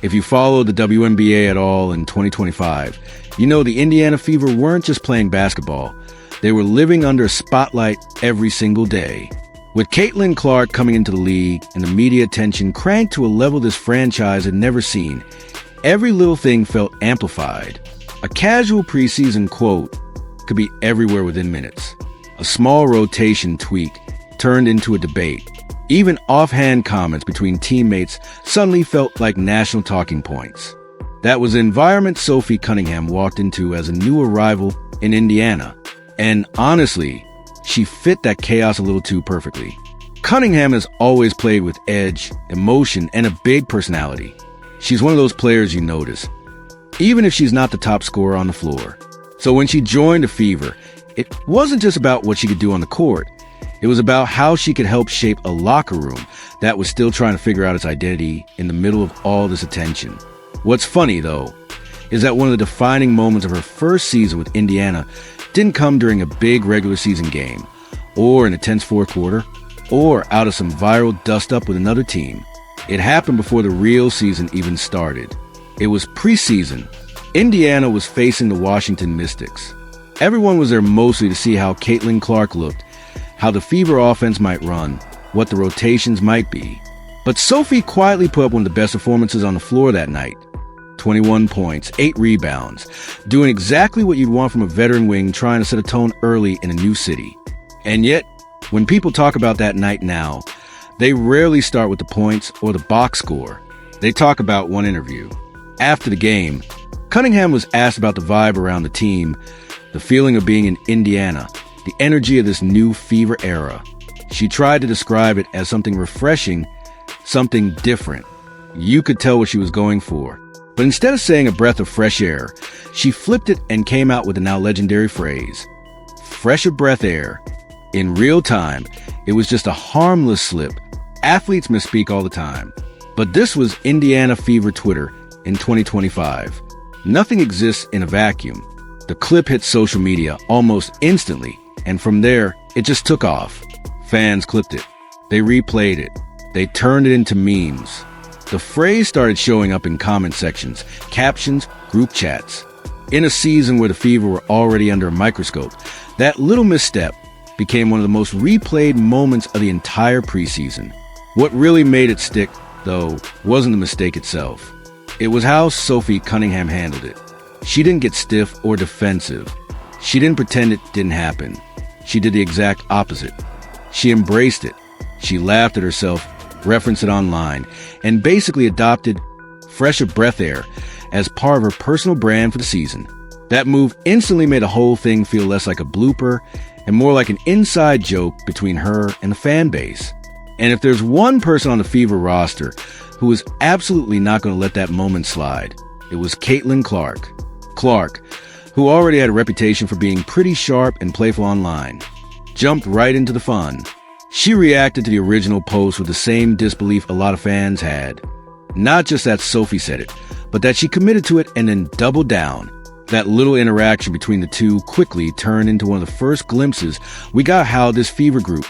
If you follow the WNBA at all in 2025, you know the Indiana Fever weren't just playing basketball. They were living under a spotlight every single day. With Caitlin Clark coming into the league and the media attention cranked to a level this franchise had never seen, every little thing felt amplified. A casual preseason quote could be everywhere within minutes. A small rotation tweak turned into a debate. Even offhand comments between teammates suddenly felt like national talking points. That was the environment Sophie Cunningham walked into as a new arrival in Indiana. And honestly, she fit that chaos a little too perfectly. Cunningham has always played with edge, emotion, and a big personality. She's one of those players you notice, even if she's not the top scorer on the floor. So when she joined the Fever, it wasn't just about what she could do on the court. It was about how she could help shape a locker room that was still trying to figure out its identity in the middle of all this attention. What's funny, though, is that one of the defining moments of her first season with Indiana didn't come during a big regular season game, or in a tense fourth quarter, or out of some viral dust-up with another team. It happened before the real season even started. It was preseason. Indiana was facing the Washington Mystics. Everyone was there mostly to see how Caitlin Clark looked, how the Fever offense might run, what the rotations might be. But Sophie quietly put up one of the best performances on the floor that night. 21 points, 8 rebounds, doing exactly what you'd want from a veteran wing trying to set a tone early in a new city. And yet, when people talk about that night now, they rarely start with the points or the box score. They talk about one interview. After the game, Cunningham was asked about the vibe around the team, the feeling of being in Indiana, the energy of this new Fever era. She tried to describe it as something refreshing, something different. You could tell what she was going for. But instead of saying a breath of fresh air, she flipped it and came out with the now legendary phrase, fresh of breath air. In real time, it was just a harmless slip. Athletes misspeak all the time. But this was Indiana Fever Twitter in 2025. Nothing exists in a vacuum. The clip hit social media almost instantly, and from there, it just took off. Fans clipped it. They replayed it. They turned it into memes. The phrase started showing up in comment sections, captions, group chats. In a season where the Fever were already under a microscope, that little misstep became one of the most replayed moments of the entire preseason. What really made it stick, though, wasn't the mistake itself. It was how Sophie Cunningham handled it. She didn't get stiff or defensive. She didn't pretend it didn't happen. She did the exact opposite. She embraced it. She laughed at herself, referenced it online, and basically adopted fresh of breath air as part of her personal brand for the season. That move instantly made the whole thing feel less like a blooper and more like an inside joke between her and the fan base. And if there's one person on the Fever roster who was absolutely not going to let that moment slide, it was Caitlin Clark. Clark, who already had a reputation for being pretty sharp and playful online, jumped right into the fun. She reacted to the original post with the same disbelief a lot of fans had. Not just that Sophie said it, but that she committed to it and then doubled down. That little interaction between the two quickly turned into one of the first glimpses we got how this Fever group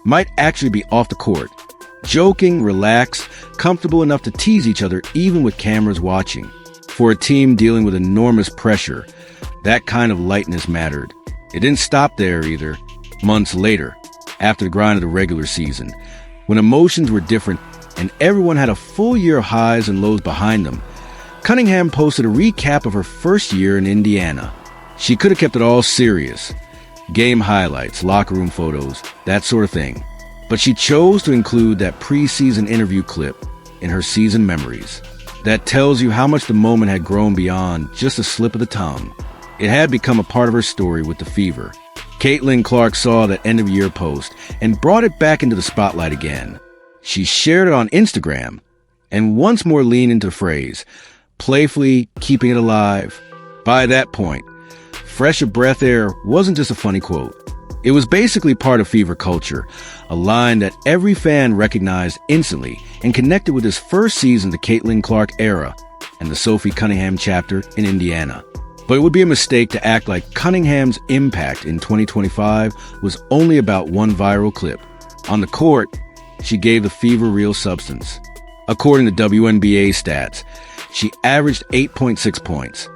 might actually be off the court. Joking, relaxed, comfortable enough to tease each other even with cameras watching. For a team dealing with enormous pressure, that kind of lightness mattered. It didn't stop there either. Months later, after the grind of the regular season, when emotions were different and everyone had a full year of highs and lows behind them, Cunningham posted a recap of her first year in Indiana. She could have kept it all serious. Game highlights, locker room photos, that sort of thing. But she chose to include that preseason interview clip in her season memories. That tells you how much the moment had grown beyond just a slip of the tongue. It had become a part of her story with the Fever. Caitlin Clark saw that end-of-year post and brought it back into the spotlight again. She shared it on Instagram and once more leaned into the phrase, playfully keeping it alive. By that point, fresh of breath air wasn't just a funny quote. It was basically part of Fever culture, a line that every fan recognized instantly and connected with his first season, the Caitlin Clark era, and the Sophie Cunningham chapter in Indiana. But it would be a mistake to act like Cunningham's impact in 2025 was only about one viral clip. On the court, she gave the Fever real substance. According to WNBA stats, She averaged 8.6 points,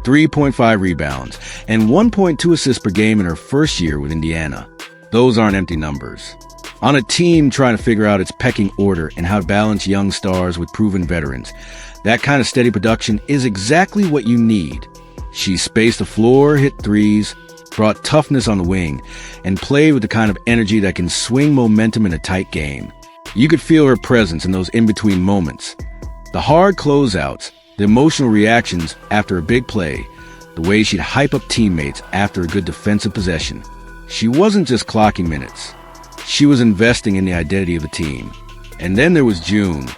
3.5 rebounds, and 1.2 assists per game in her first year with Indiana. Those aren't empty numbers. On a team trying to figure out its pecking order and how to balance young stars with proven veterans, that kind of steady production is exactly what you need. She spaced the floor, hit threes, brought toughness on the wing, and played with the kind of energy that can swing momentum in a tight game. You could feel her presence in those in-between moments. The hard closeouts, the emotional reactions after a big play, the way she'd hype up teammates after a good defensive possession. She wasn't just clocking minutes. She was investing in the identity of the team. And then there was June.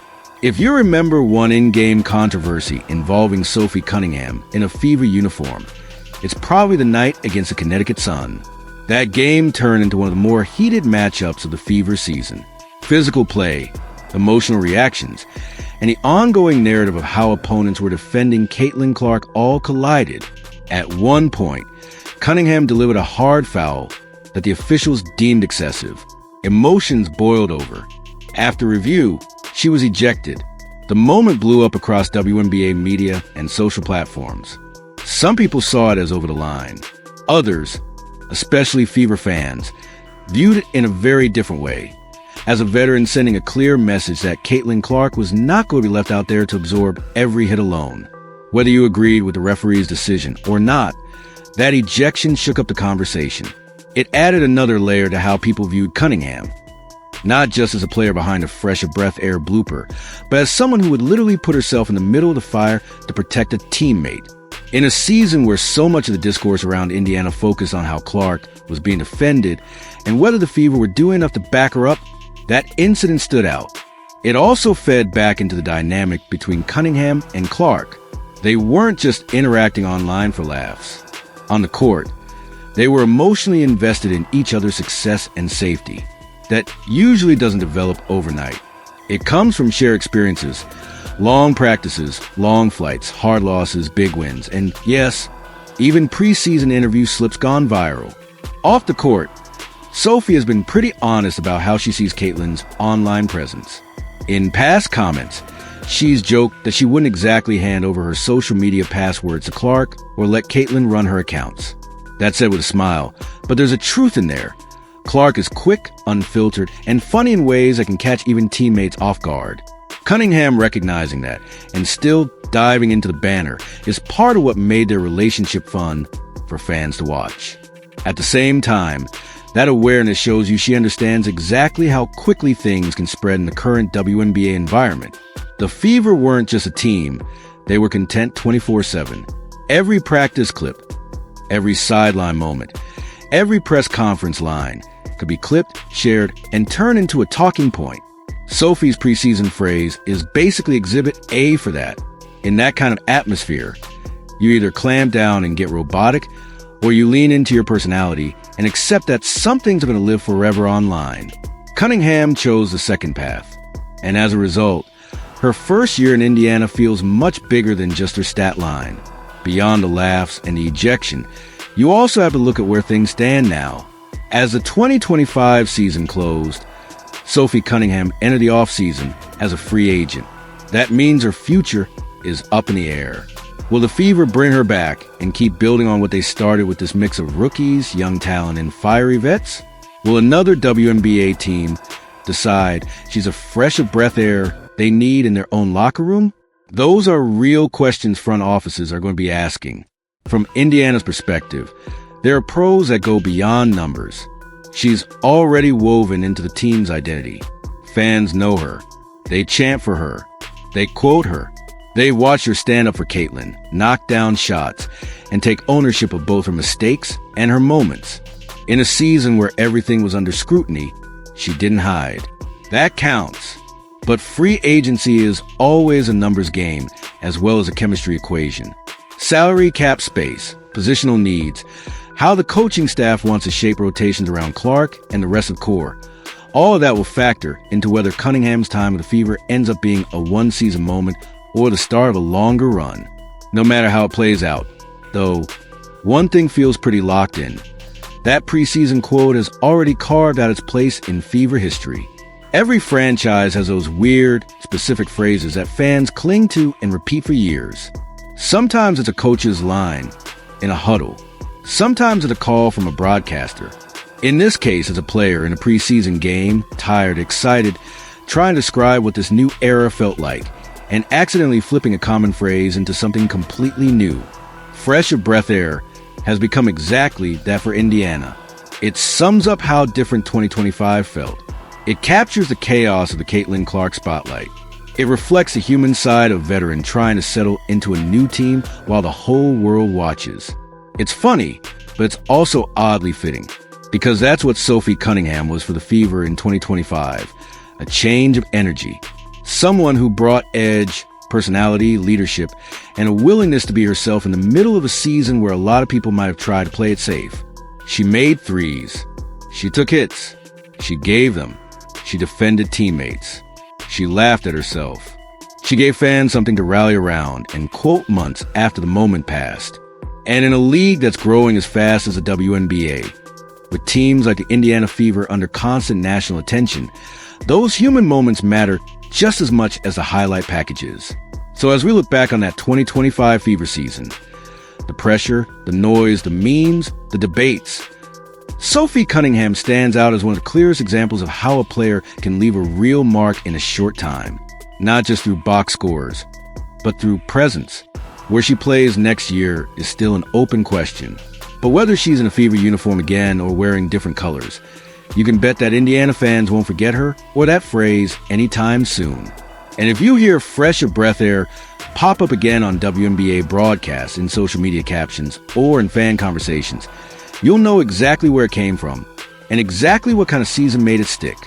If you remember one in-game controversy involving Sophie Cunningham in a Fever uniform, it's probably the night against the Connecticut Sun. That game turned into one of the more heated matchups of the Fever season. Physical play, emotional reactions, and the ongoing narrative of how opponents were defending Caitlin Clark all collided. At one point, Cunningham delivered a hard foul that the officials deemed excessive. Emotions boiled over. After review, she was ejected. The moment blew up across WNBA media and social platforms. Some people saw it as over the line. Others, especially Fever fans, viewed it in a very different way, as a veteran sending a clear message that Caitlin Clark was not going to be left out there to absorb every hit alone. Whether you agreed with the referee's decision or not, that ejection shook up the conversation. It added another layer to how people viewed Cunningham, not just as a player behind a fresh of breath air blooper, but as someone who would literally put herself in the middle of the fire to protect a teammate. In a season where so much of the discourse around Indiana focused on how Clark was being defended and whether the Fever were doing enough to back her up, that incident stood out. It also fed back into the dynamic between Cunningham and Clark. They weren't just interacting online for laughs. On the court, they were emotionally invested in each other's success and safety. That usually doesn't develop overnight. It comes from shared experiences, long practices, long flights, hard losses, big wins, and yes, even preseason interview slips gone viral. Off the court, Sophie has been pretty honest about how she sees Caitlin's online presence. In past comments, she's joked that she wouldn't exactly hand over her social media passwords to Clark or let Caitlin run her accounts. That said with a smile, but there's a truth in there. Clark is quick, unfiltered, and funny in ways that can catch even teammates off guard. Cunningham recognizing that and still diving into the banner is part of what made their relationship fun for fans to watch. At the same time, that awareness shows you she understands exactly how quickly things can spread in the current WNBA environment. The Fever weren't just a team, they were content 24/7. Every practice clip, every sideline moment, every press conference line could be clipped, shared, and turned into a talking point. Sophie's preseason phrase is basically Exhibit A for that. In that kind of atmosphere, you either clamp down and get robotic, or you lean into your personality and accept that some things are going to live forever online. Cunningham chose the second path, and as a result, her first year in Indiana feels much bigger than just her stat line. Beyond the laughs and the ejection, you also have to look at where things stand now. As the 2025 season closed, Sophie Cunningham entered the offseason as a free agent. That means her future is up in the air. Will the Fever bring her back and keep building on what they started with this mix of rookies, young talent, and fiery vets? Will another WNBA team decide she's a fresh of breath air they need in their own locker room? Those are real questions front offices are going to be asking. From Indiana's perspective, there are pros that go beyond numbers. She's already woven into the team's identity. Fans know her. They chant for her. They quote her. They watch her stand up for Caitlin, knock down shots, and take ownership of both her mistakes and her moments. In a season where everything was under scrutiny, she didn't hide. That counts. But free agency is always a numbers game, as well as a chemistry equation. Salary cap space, positional needs, how the coaching staff wants to shape rotations around Clark and the rest of core. All of that will factor into whether Cunningham's time with the Fever ends up being a one-season moment or the start of a longer run. No matter how it plays out, though, one thing feels pretty locked in. That preseason quote has already carved out its place in Fever history. Every franchise has those weird, specific phrases that fans cling to and repeat for years. Sometimes it's a coach's line in a huddle. Sometimes it's a call from a broadcaster. In this case, it's a player in a preseason game, tired, excited, trying to describe what this new era felt like, and accidentally flipping a common phrase into something completely new. Fresh of breath air has become exactly that for Indiana. It sums up how different 2025 felt. It captures the chaos of the Caitlin Clark spotlight. It reflects the human side of a veteran trying to settle into a new team while the whole world watches. It's funny, but it's also oddly fitting, because that's what Sophie Cunningham was for the Fever in 2025. A change of energy. Someone who brought edge, personality, leadership, and a willingness to be herself in the middle of a season where a lot of people might have tried to play it safe. She made threes. She took hits. She gave them. She defended teammates. She laughed at herself. She gave fans something to rally around and quote months after the moment passed. And in a league that's growing as fast as the WNBA, with teams like the Indiana Fever under constant national attention, those human moments matter just as much as the highlight packages. So as we look back on that 2025 Fever season, the pressure, the noise, the memes, the debates, Sophie Cunningham stands out as one of the clearest examples of how a player can leave a real mark in a short time, not just through box scores, but through presence. Where she plays next year is still an open question. But whether she's in a Fever uniform again or wearing different colors, you can bet that Indiana fans won't forget her or that phrase anytime soon. And if you hear fresh of breath air pop up again on WNBA broadcasts, in social media captions, or in fan conversations, you'll know exactly where it came from and exactly what kind of season made it stick.